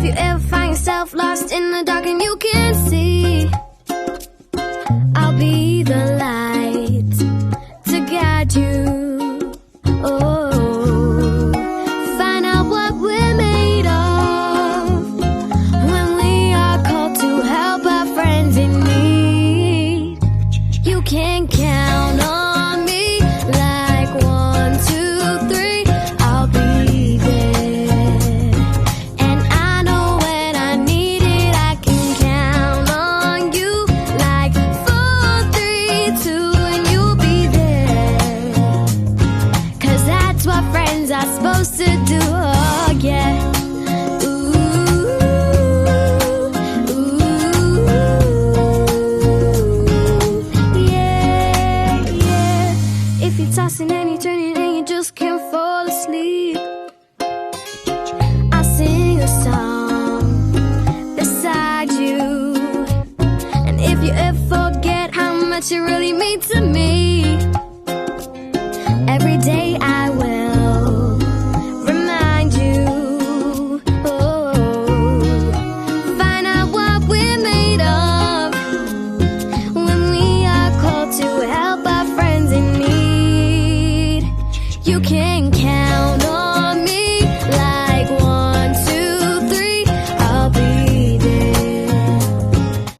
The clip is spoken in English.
you ever find yourself lost in the dark and you can't see, I'll be the light to guide you. Oh, find out what we're made of when we are called to help our friends in need. You can count on me like 1, 2, 3. I'll be there, and I know when I need it, I can count on you like 4, 3, 2, and you'll be there. 'Cause that's what friends are supposed to do. Oh yeah. If you're tossing and you're turning and you just can't fall asleep, I'll sing a song beside you. And if you ever forget how much you really mean to me,